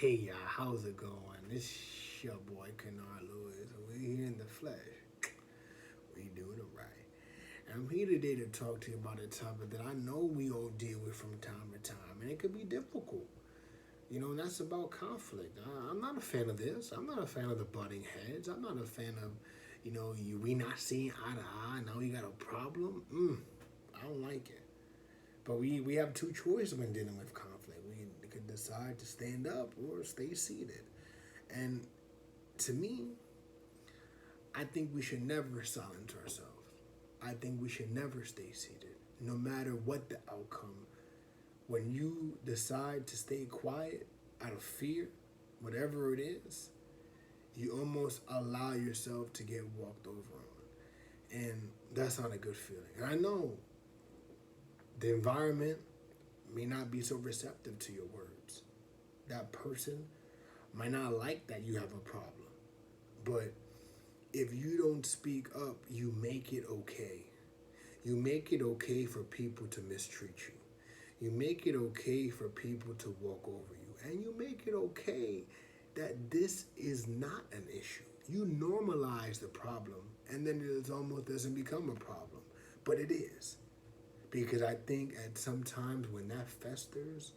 Hey y'all, how's it going? It's your boy Kennard Lewis. We're here in the flesh. We doing it right. And I'm here today to talk to you about a topic that I know we all deal with from time to time, and it could be difficult. And that's about conflict. I'm not a fan of this. I'm not a fan of the butting heads. I'm not a fan of, we not seeing eye to eye. Now we got a problem. I don't like it. But we have two choices when dealing with conflict. We could decide to stand up or stay seated. And to me, I think we should never silence ourselves. I think we should never stay seated, no matter what the outcome. When you decide to stay quiet out of fear, whatever it is, you almost allow yourself to get walked over on. And that's not a good feeling. And I know the environment may not be so receptive to your words. That person might not like that you have a problem. But if you don't speak up, you make it okay. You make it okay for people to mistreat you. You make it okay for people to walk over you. And you make it okay that this is not an issue. You normalize the problem, and then it almost doesn't become a problem. But it is. Because I think at sometimes when that festers,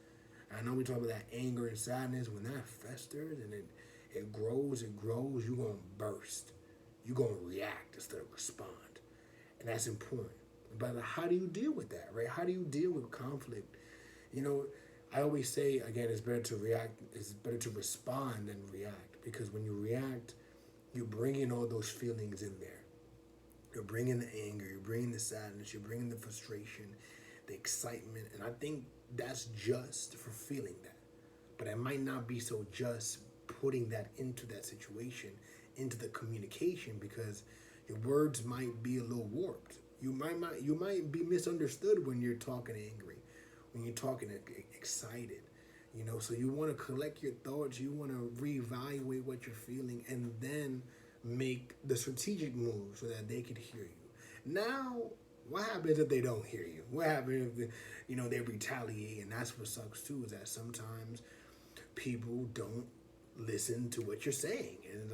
I know we talk about that anger and sadness, when that festers and it grows, you're going to burst. You're going to react instead of respond. And that's important. But how do you deal with that, right? How do you deal with conflict? I always say, again, it's better to react, it's better to respond than react. Because when you react, you're bringing all those feelings in there. You're bringing the anger, you're bringing the sadness, you're bringing the frustration, the excitement. And I think that's just for feeling that. But it might not be so just putting that into that situation, into the communication, because your words might be a little warped. You might be misunderstood when you're talking angry, when you're talking excited. So you want to collect your thoughts, you want to reevaluate what you're feeling, and then make the strategic move so that they could hear you. Now, what happens if they don't hear you? What happens if they retaliate? And that's what sucks too, is that sometimes people don't listen to what you're saying, and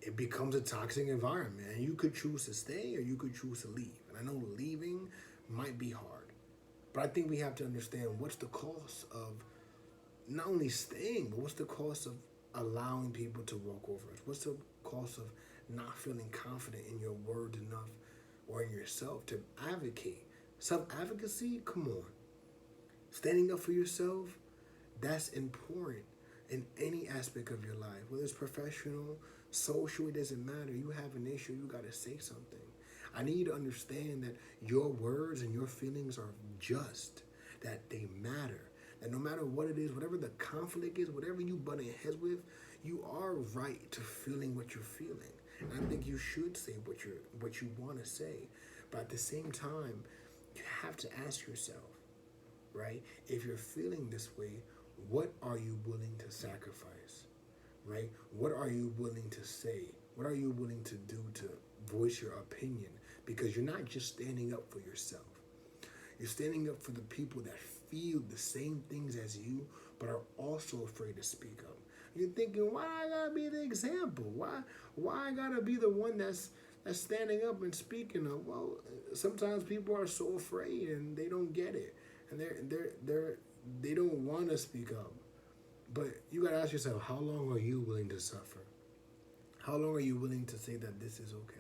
it becomes a toxic environment. And you could choose to stay or you could choose to leave. And I know leaving might be hard, but I think we have to understand what's the cost of not only staying, but what's the cost of allowing people to walk over us? What's the cost of not feeling confident in your words enough or in yourself to advocate? Self-advocacy, come on. Standing up for yourself, that's important in any aspect of your life, whether it's professional, social, it doesn't matter. You have an issue, you got to say something. I need you to understand that your words and your feelings are just, that they matter. And no matter what it is, whatever the conflict is, whatever you butting heads with, you are right to feeling what you're feeling. And I think you should say what you want to say. But at the same time, you have to ask yourself, right? If you're feeling this way, what are you willing to sacrifice, right? What are you willing to say? What are you willing to do to voice your opinion? Because you're not just standing up for yourself. You're standing up for the people that feel the same things as you, but are also afraid to speak up. You're thinking, why I gotta be the example? Why I gotta be the one that's standing up and speaking up? Well, sometimes people are so afraid and they don't get it, and they don't want to speak up. But you gotta ask yourself, how long are you willing to suffer? How long are you willing to say that this is okay?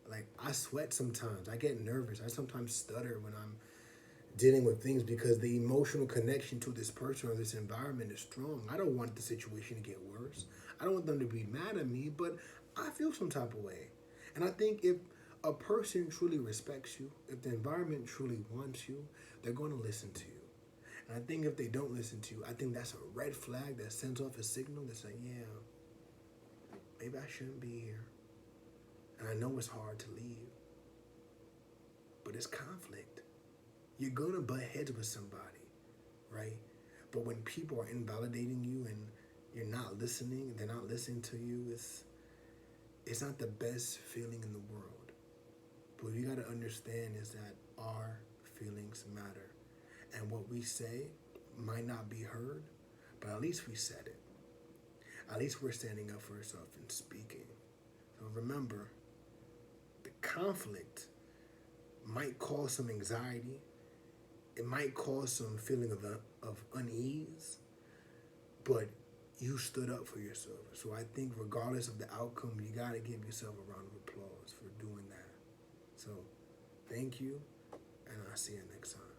Like, I sweat sometimes. I get nervous. I sometimes stutter when I'm dealing with things because the emotional connection to this person or this environment is strong. I don't want the situation to get worse. I don't want them to be mad at me, but I feel some type of way. And I think if a person truly respects you, if the environment truly wants you, they're going to listen to you. And I think if they don't listen to you, I think that's a red flag that sends off a signal that's like, yeah, maybe I shouldn't be here. And I know it's hard to leave, but it's conflict. You're going to butt heads with somebody, right? But when people are invalidating you and you're not listening, they're not listening to you, it's not the best feeling in the world. But what you got to understand is that our feelings matter. And what we say might not be heard, But at least we said it. At least we're standing up for ourselves and speaking. So remember, the conflict might cause some anxiety. It might cause some feeling of unease, but you stood up for yourself. So I think regardless of the outcome, you got to give yourself a round of applause for doing that. So thank you, and I'll see you next time.